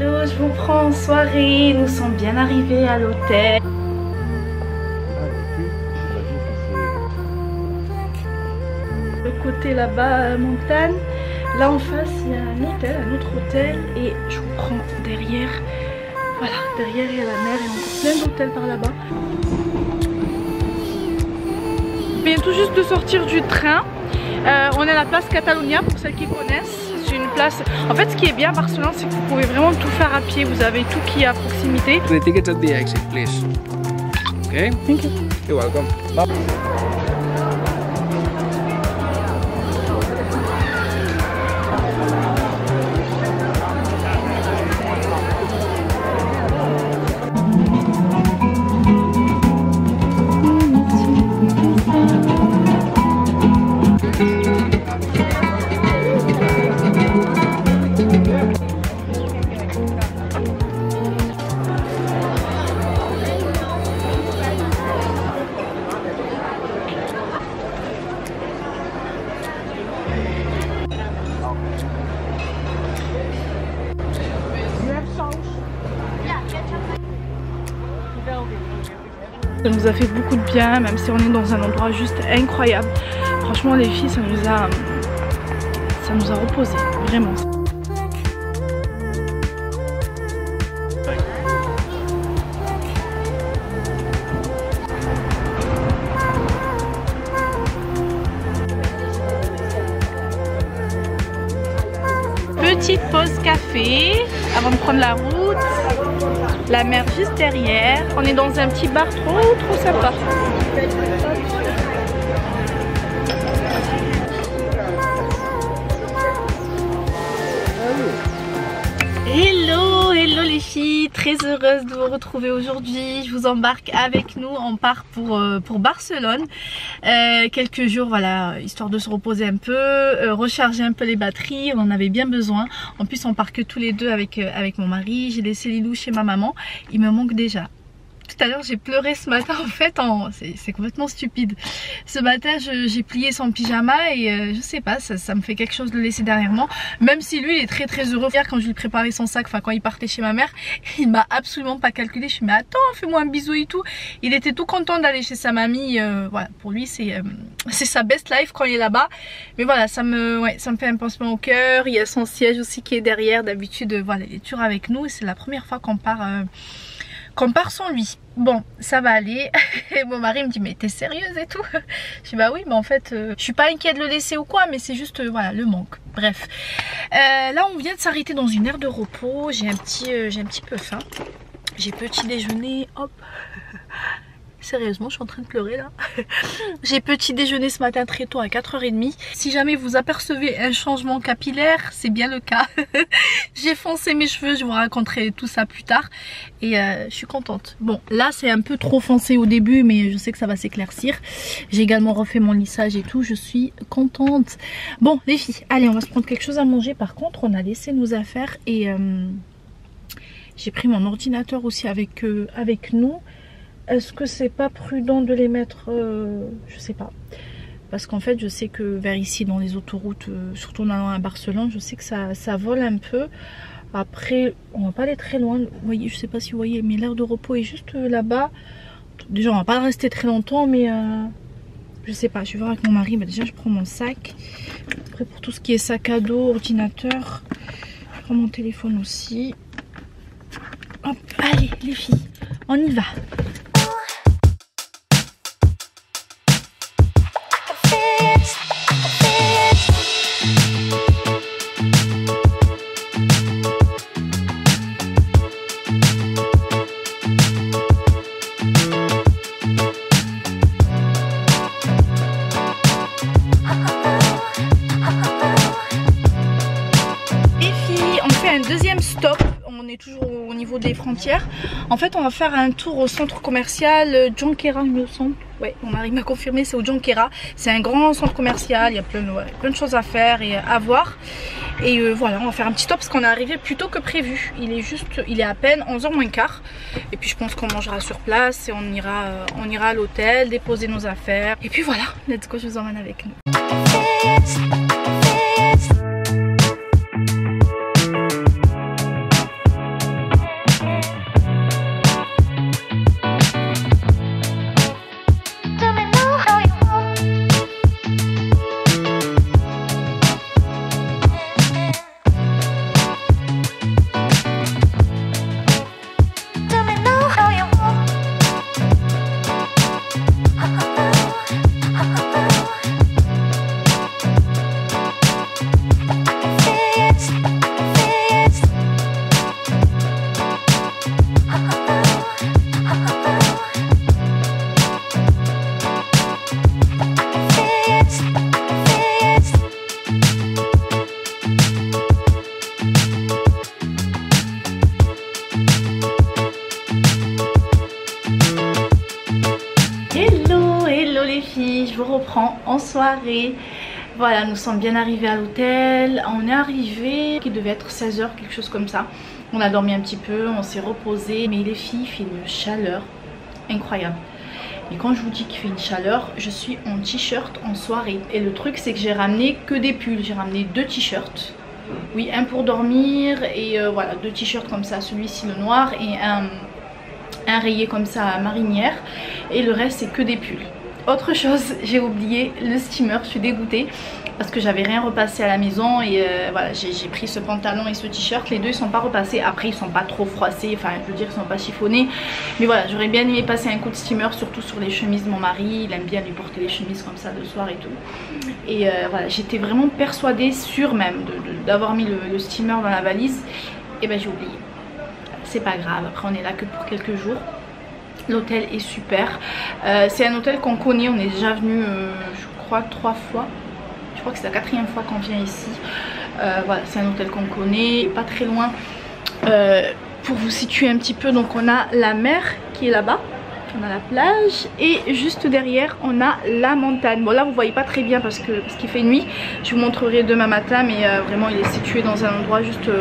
Hello, je vous prends en soirée. Nous sommes bien arrivés à l'hôtel. Le côté là-bas, montagne. Là en face, il y a un hôtel, un autre hôtel. Et je vous prends derrière. Voilà, derrière il y a la mer et encore plein d'hôtels par là-bas. On vient tout juste de sortir du train. On est à la place Catalunya pour celles qui connaissent. C'est une place. En fait, ce qui est bien à Barcelone, c'est que vous pouvez vraiment tout faire à pied. Vous avez tout qui est à proximité. The tickets at the exit, please. Okay? Thank you. You're welcome. Bye. Ça nous a fait beaucoup de bien, même si on est dans un endroit juste incroyable. Franchement les filles, ça nous a reposé, vraiment. Petite pause café avant de prendre la route. La mer juste derrière. On est dans un petit bar trop sympa. Hello les filles, très heureuse de vous retrouver aujourd'hui. Je vous embarque avec nous, on part pour Barcelone. Quelques jours, voilà, histoire de se reposer un peu, recharger un peu les batteries, on en avait bien besoin. En plus on part que tous les deux avec mon mari. J'ai laissé Lilou chez ma maman, il me manque déjà. Tout à l'heure j'ai pleuré ce matin en fait, c'est complètement stupide. Ce matin j'ai plié son pyjama et je sais pas, ça me fait quelque chose de le laisser derrière moi. Même si lui il est très heureux. Hier quand je lui préparais son sac, enfin quand il partait chez ma mère, il m'a absolument pas calculé. Je suis mais attends, fais-moi un bisou et tout. Il était tout content d'aller chez sa mamie, voilà, pour lui c'est sa best life quand il est là-bas. Mais voilà, ça me fait un pincement au cœur. Il y a son siège aussi qui est derrière. D'habitude voilà, il est toujours avec nous et c'est la première fois qu'on part sans lui. Bon, ça va aller. Et mon mari me dit mais t'es sérieuse et tout? Je dis bah oui, mais en fait je suis pas inquiète de le laisser ou quoi, mais c'est juste voilà le manque. Bref, là on vient de s'arrêter dans une aire de repos. J'ai un petit peu faim. J'ai petit déjeuner, hop. Sérieusement, je suis en train de pleurer là. J'ai petit déjeuner ce matin très tôt à 4h30. Si jamais vous apercevez un changement capillaire, c'est bien le cas. J'ai foncé mes cheveux, je vous raconterai tout ça plus tard. Et je suis contente. Bon, là c'est un peu trop foncé au début, mais je sais que ça va s'éclaircir. J'ai également refait mon lissage et tout, je suis contente. Bon les filles, allez on va se prendre quelque chose à manger. Par contre, on a laissé nos affaires et j'ai pris mon ordinateur aussi avec nous. Est-ce que c'est pas prudent de les mettre je sais pas. Parce qu'en fait je sais que vers ici dans les autoroutes, surtout en allant à Barcelone, je sais que ça vole un peu. Après on va pas aller très loin. Vous voyez, je sais pas si vous voyez, mais l'aire de repos est juste là-bas. Déjà on va pas rester très longtemps, mais je sais pas, je vais voir avec mon mari. Bah, déjà je prends mon sac. Après pour tout ce qui est sac à dos, ordinateur, je prends mon téléphone aussi. Hop, allez les filles, on y va. Deuxième stop, on est toujours au niveau des frontières. En fait on va faire un tour au centre commercial Jonquera, il me semble. Ouais, mon mari m'a confirmé, c'est au Jonquera. C'est un grand centre commercial, il y a plein de choses à faire et à voir. Et voilà, on va faire un petit stop parce qu'on est arrivé plus tôt que prévu. Il est à peine 11h moins quart. Et puis je pense qu'on mangera sur place et on ira à l'hôtel, déposer nos affaires. Et puis voilà, let's go, je vous emmène avec nous. vous reprends en soirée. Voilà, nous sommes bien arrivés à l'hôtel. On est arrivé, il devait être 16 h, quelque chose comme ça. On a dormi un petit peu, on s'est reposé. Mais les filles, il fait une chaleur incroyable. Et quand je vous dis qu'il fait une chaleur, je suis en t-shirt en soirée. Et le truc, c'est que j'ai ramené que des pulls. J'ai ramené 2 t-shirts. Oui, un pour dormir et voilà, 2 t-shirts comme ça. Celui-ci le noir et un rayé comme ça à marinière. Et le reste, c'est que des pulls. Autre chose, j'ai oublié le steamer. Je suis dégoûtée parce que j'avais rien repassé à la maison. Et voilà, j'ai pris ce pantalon et ce t-shirt. Les deux, ils sont pas repassés. Après, ils sont pas trop froissés. Enfin, je veux dire, ils sont pas chiffonnés. Mais voilà, j'aurais bien aimé passer un coup de steamer, surtout sur les chemises de mon mari. Il aime bien lui porter les chemises comme ça le soir et tout. Et voilà, j'étais vraiment persuadée, sûre même d'avoir mis le steamer dans la valise. Et ben, j'ai oublié. C'est pas grave, après on est là que pour quelques jours. L'hôtel est super. C'est un hôtel qu'on connaît, on est déjà venu je crois 3 fois. Je crois que c'est la 4e fois qu'on vient ici. Voilà, c'est un hôtel qu'on connaît, pas très loin. Pour vous situer un petit peu, donc on a la mer qui est là-bas. On a la plage et juste derrière on a la montagne. Bon là vous voyez pas très bien parce qu'il fait nuit. Je vous montrerai demain matin, mais vraiment il est situé dans un endroit juste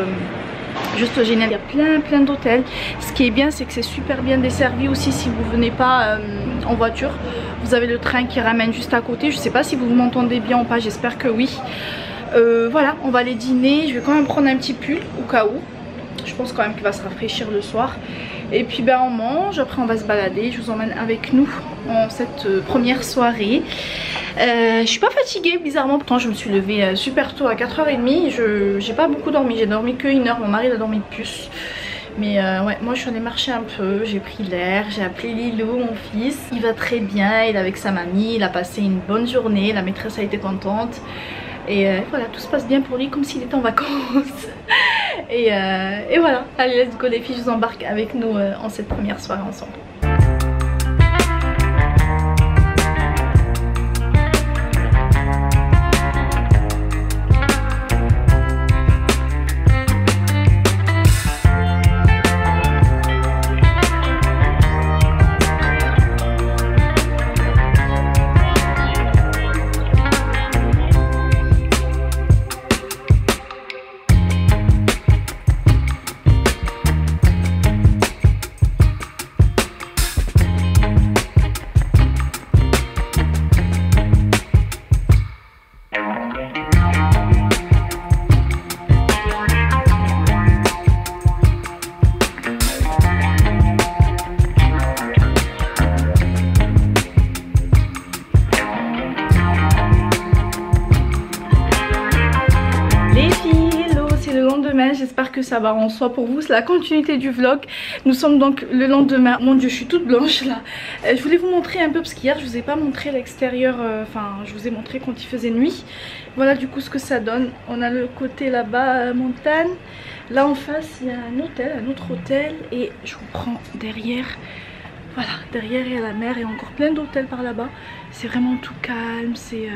génial. Il y a plein d'hôtels. Ce qui est bien, c'est que c'est super bien desservi aussi si vous venez pas en voiture. Vous avez le train qui ramène juste à côté. Je sais pas si vous m'entendez bien ou pas, j'espère que oui. Voilà, on va aller dîner. Je vais quand même prendre un petit pull au cas où. Je pense quand même qu'il va se rafraîchir le soir. Et puis ben on mange, après on va se balader. Je vous emmène avec nous en cette première soirée. Je suis pas fatiguée bizarrement, pourtant je me suis levée super tôt à 4h30. J'ai pas beaucoup dormi, j'ai dormi que 1 heure, mon mari a dormi plus. Mais ouais, moi je suis allée marcher un peu, j'ai pris l'air, j'ai appelé Lilo, mon fils. Il va très bien, il est avec sa mamie, il a passé une bonne journée, la maîtresse a été contente. Et voilà, tout se passe bien pour lui comme s'il était en vacances. et voilà, allez let's go les filles, je vous embarque avec nous en cette première soirée ensemble. J'espère que ça va en soi pour vous, c'est la continuité du vlog. Nous sommes donc le lendemain. Mon dieu, je suis toute blanche là. Je voulais vous montrer un peu parce qu'hier je vous ai pas montré l'extérieur, enfin je vous ai montré quand il faisait nuit. Voilà du coup ce que ça donne. On a le côté là-bas montagne. Là en face il y a un hôtel, un autre hôtel. Et je vous prends derrière. Voilà, derrière il y a la mer et encore plein d'hôtels par là-bas. C'est vraiment tout calme, c'est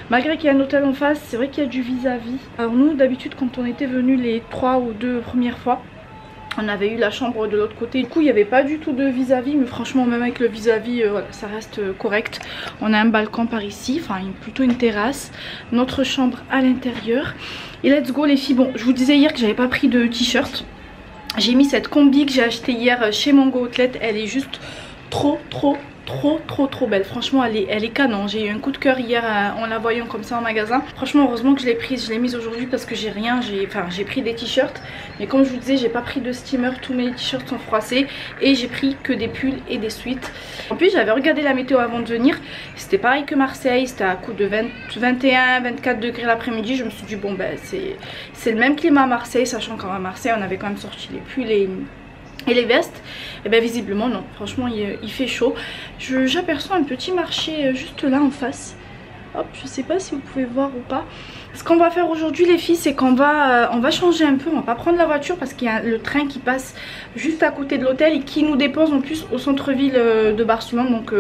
malgré qu'il y a un hôtel en face, c'est vrai qu'il y a du vis-à-vis. Alors nous d'habitude quand on était venus les 3 ou 2 premières fois, on avait eu la chambre de l'autre côté. Du coup il n'y avait pas du tout de vis-à-vis, mais franchement même avec le vis-à-vis, voilà, ça reste correct. On a un balcon par ici, enfin plutôt une terrasse, notre chambre à l'intérieur. Et let's go les filles. Bon, je vous disais hier que j'avais pas pris de t-shirt. J'ai mis cette combi que j'ai achetée hier chez Mango Outlet. Elle est juste trop belle. Franchement elle est canon. J'ai eu un coup de cœur hier en la voyant comme ça en magasin. Franchement heureusement que je l'ai prise. Je l'ai mise aujourd'hui parce que j'ai rien. J'ai pris des t-shirts. Mais comme je vous disais j'ai pas pris de steamer. Tous mes t-shirts sont froissés. Et j'ai pris que des pulls et des sweats. En plus j'avais regardé la météo avant de venir. C'était pareil que Marseille. C'était à coup de 21-24 degrés l'après-midi. Je me suis dit bon ben c'est le même climat à Marseille. Sachant qu'à Marseille on avait quand même sorti les pulls et les vestes. Et bien visiblement non, franchement il fait chaud. J'aperçois un petit marché juste là en face. Hop, je sais pas si vous pouvez voir ou pas. Ce qu'on va faire aujourd'hui les filles, c'est qu'on va changer un peu. On va pas prendre la voiture parce qu'il y a le train qui passe juste à côté de l'hôtel et qui nous dépose en plus au centre-ville de Barcelone, donc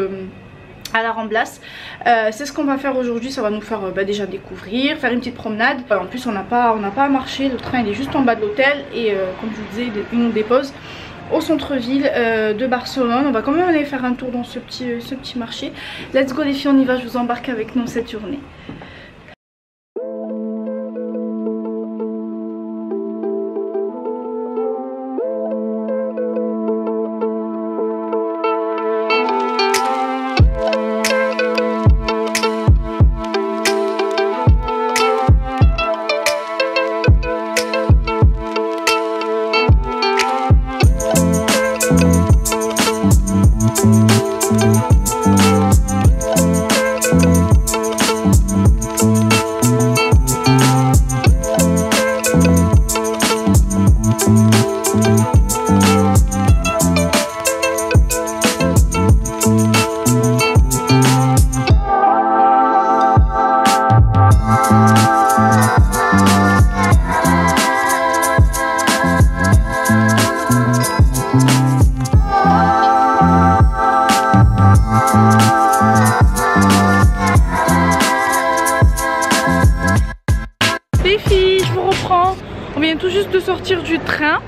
à la Ramblas. C'est ce qu'on va faire aujourd'hui. Ça va nous faire déjà découvrir, faire une petite promenade. En plus on n'a pas à marcher, le train il est juste en bas de l'hôtel. Et comme je vous disais il nous dépose au centre-ville de Barcelone. On va quand même aller faire un tour dans ce petit marché. Let's go les filles, on y va, je vous embarque avec nous cette journée. Les filles, je vous reprends. On vient tout juste de sortir du train.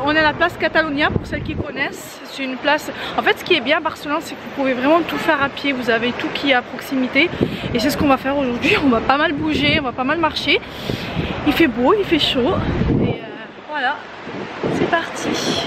On est à la place Catalunya pour celles qui connaissent. C'est une place. En fait, ce qui est bien à Barcelone, c'est que vous pouvez vraiment tout faire à pied. Vous avez tout qui est à proximité. Et c'est ce qu'on va faire aujourd'hui. On va pas mal bouger, on va pas mal marcher. Il fait beau, il fait chaud. Et voilà, c'est parti.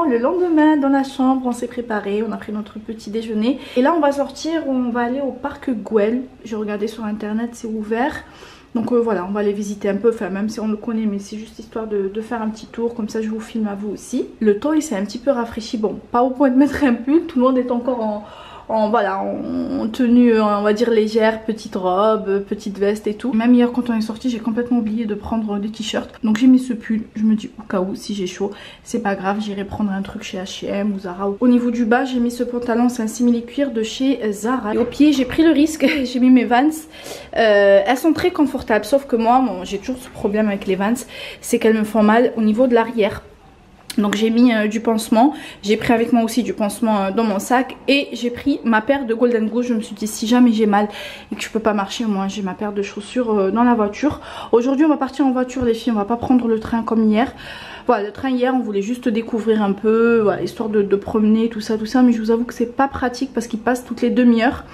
Le lendemain dans la chambre, on s'est préparé, on a pris notre petit déjeuner et là on va sortir, on va aller au parc Güell. J'ai regardé sur internet, c'est ouvert, donc voilà, on va aller visiter un peu, enfin même si on le connaît, mais c'est juste histoire de faire un petit tour, comme ça je vous filme à vous aussi. Le temps il s'est un petit peu rafraîchi, bon pas au point de mettre un pull, tout le monde est encore voilà, en tenue on va dire légère, petite robe, petite veste et tout. Même hier quand on est sorti j'ai complètement oublié de prendre des t-shirts, donc j'ai mis ce pull. Je me dis au cas où si j'ai chaud c'est pas grave, j'irai prendre un truc chez H&M ou Zara. Au niveau du bas j'ai mis ce pantalon, c'est un simili-cuir de chez Zara. Et au pied j'ai pris le risque, j'ai mis mes Vans. Elles sont très confortables, sauf que moi bon, j'ai toujours ce problème avec les Vans, c'est qu'elles me font mal au niveau de l'arrière. Donc j'ai mis du pansement, j'ai pris avec moi aussi du pansement dans mon sac et j'ai pris ma paire de Golden Goose. Je me suis dit si jamais j'ai mal et que je peux pas marcher, moi j'ai ma paire de chaussures dans la voiture. Aujourd'hui on va partir en voiture les filles, on va pas prendre le train comme hier. Voilà, le train hier on voulait juste découvrir un peu, voilà, histoire de promener tout ça, mais je vous avoue que c'est pas pratique parce qu'il passe toutes les demi-heures.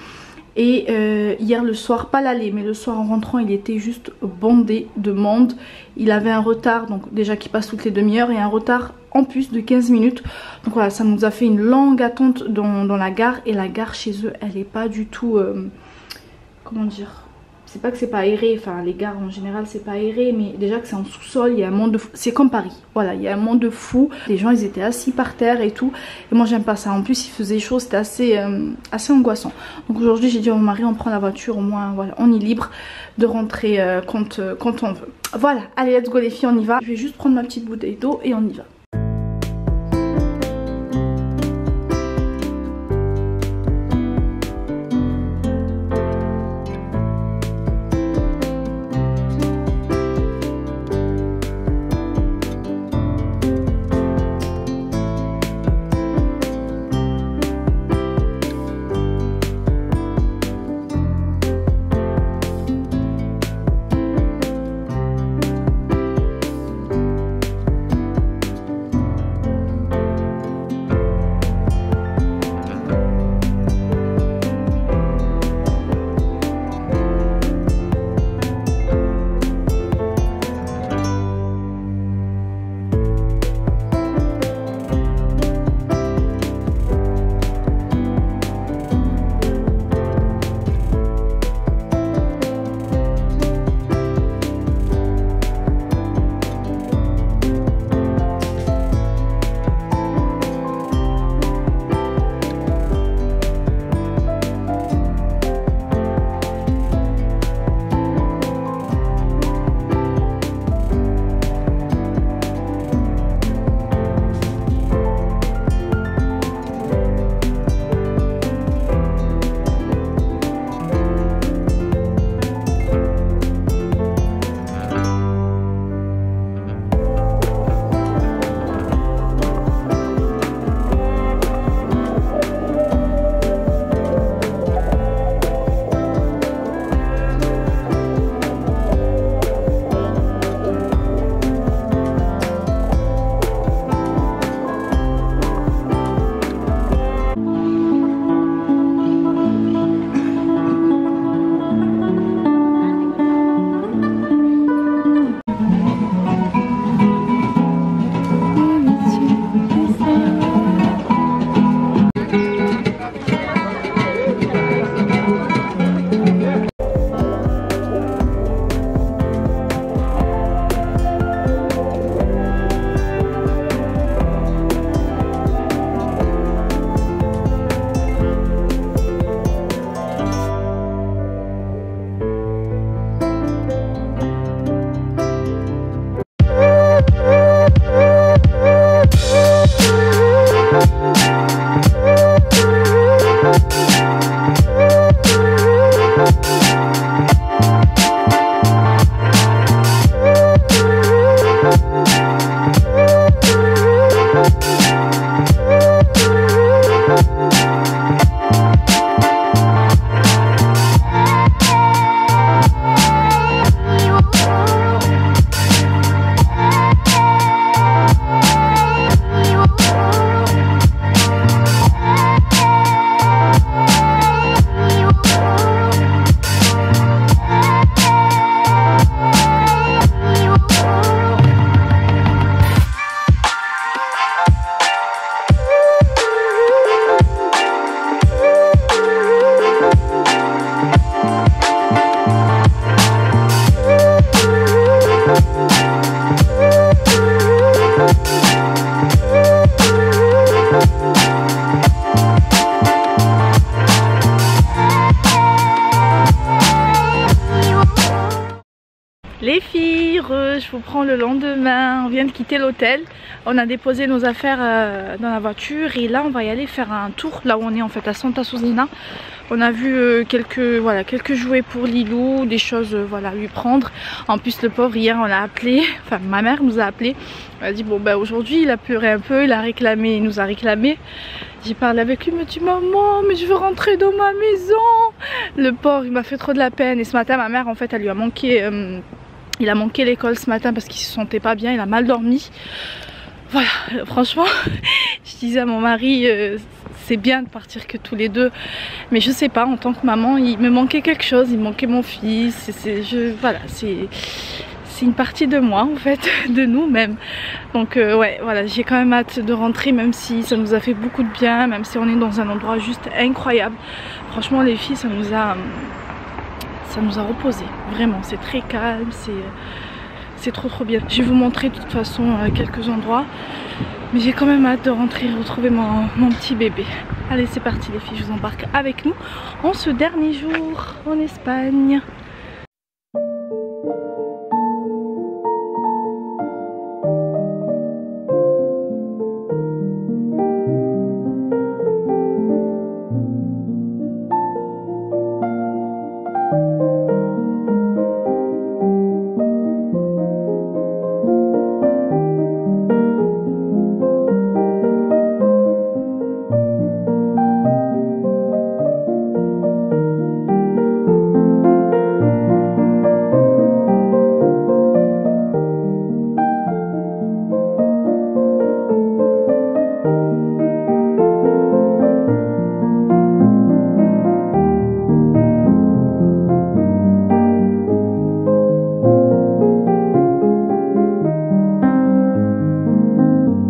Et hier le soir, pas l'aller mais le soir en rentrant il était juste bondé de monde. Il avait un retard, donc déjà qui passe toutes les demi-heures, et un retard en plus de 15 minutes. Donc voilà, ça nous a fait une longue attente dans la gare. Et la gare chez eux elle est pas du tout, comment dire, c'est pas que c'est pas aéré, enfin les gares en général c'est pas aéré, mais déjà que c'est en sous-sol, il y a un monde de fou. C'est comme Paris, voilà, il y a un monde de fou. Les gens ils étaient assis par terre et tout, et moi j'aime pas ça. En plus il faisait chaud, c'était assez angoissant. Donc aujourd'hui j'ai dit à mon mari on prend la voiture, au moins voilà, on est libre de rentrer quand on veut. Voilà, allez let's go les filles, on y va. Je vais juste prendre ma petite bouteille d'eau et on y va. Les filles, je vous prends le lendemain, on vient de quitter l'hôtel, on a déposé nos affaires dans la voiture et là on va y aller faire un tour là où on est en fait à Santa Susina. On a vu quelques jouets pour Lilou, des choses voilà, à lui prendre. En plus le pauvre hier on l'a appelé, enfin ma mère nous a appelé, elle a dit bon bah aujourd'hui il a pleuré un peu, il nous a réclamé. J'ai parlé avec lui, il me dit maman mais je veux rentrer dans ma maison. Le pauvre il m'a fait trop de la peine et ce matin ma mère en fait elle lui a manqué, il a manqué l'école ce matin parce qu'il se sentait pas bien, il a mal dormi. Voilà, franchement je disais à mon mari c'est bien de partir que tous les deux, mais je sais pas, en tant que maman il me manquait quelque chose, il me manquait mon fils, voilà, c'est une partie de moi en fait, de nous même. Donc ouais, voilà, j'ai quand même hâte de rentrer, même si ça nous a fait beaucoup de bien, même si on est dans un endroit juste incroyable. Franchement les filles, ça nous a reposé, vraiment, c'est très calme, c'est trop bien. Je vais vous montrer de toute façon quelques endroits, mais j'ai quand même hâte de rentrer et retrouver mon petit bébé. Allez c'est parti les filles, je vous embarque avec nous en ce dernier jour en Espagne.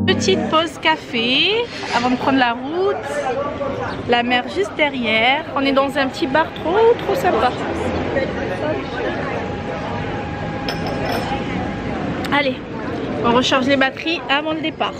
Petite pause café avant de prendre la route, la mer juste derrière. On est dans un petit bar trop sympa. Allez, on recharge les batteries avant le départ.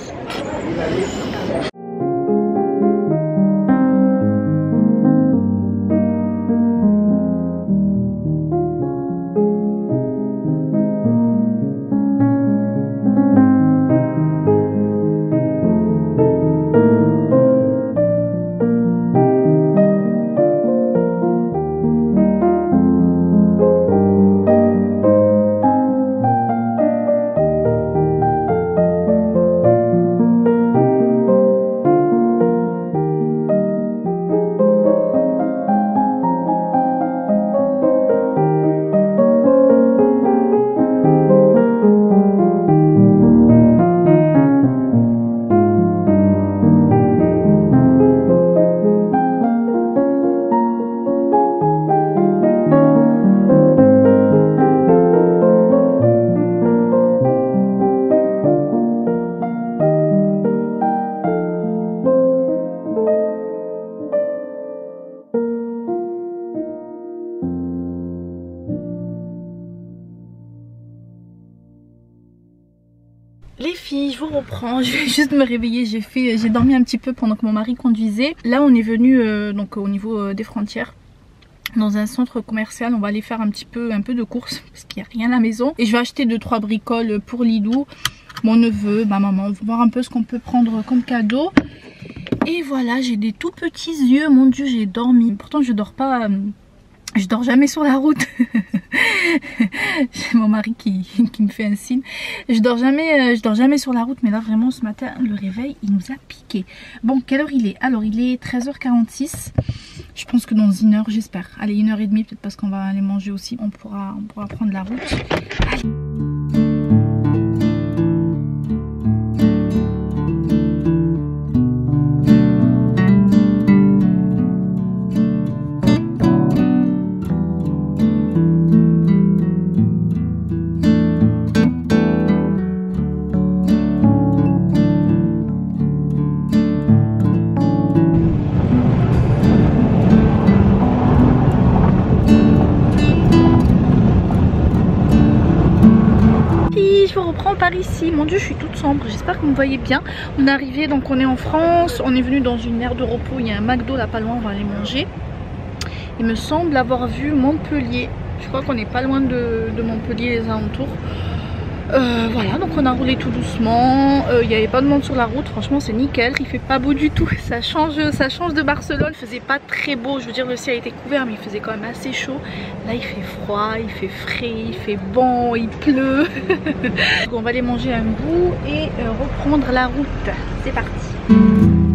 Les filles, je vous reprends, je vais juste me réveiller, j'ai dormi un petit peu pendant que mon mari conduisait. Là on est venu donc au niveau des frontières, dans un centre commercial. On va aller faire un peu de courses parce qu'il n'y a rien à la maison. Et je vais acheter 2-3 bricoles pour Lilou, mon neveu, ma maman. On va voir un peu ce qu'on peut prendre comme cadeau. Et voilà, j'ai des tout petits yeux, mon dieu j'ai dormi. Pourtant je dors pas... Je dors jamais sur la route. J'ai mon mari qui me fait un signe. Je dors jamais sur la route, mais là vraiment ce matin le réveil il nous a piqué. Bon, quelle heure il est? Alors il est 13h46. Je pense que dans une heure, j'espère. Allez, 1h30 peut-être parce qu'on va aller manger aussi. On pourra prendre la route. Allez. Par ici, mon dieu je suis toute sombre, j'espère que vous me voyez bien. On est arrivé, donc on est en France, on est venu dans une aire de repos, il y a un McDo là pas loin, on va aller manger. Il me semble avoir vu Montpellier, Je crois qu'on n'est pas loin de Montpellier, les alentours. Voilà, donc on a roulé tout doucement. Il n'y avait pas de monde sur la route, franchement c'est nickel. Il fait pas beau du tout, ça change de Barcelone. Il faisait pas très beau, je veux dire le ciel était couvert, mais il faisait quand même assez chaud. Là il fait froid, il fait frais, il fait bon, il pleut. Donc on va aller manger un bout et reprendre la route. C'est parti.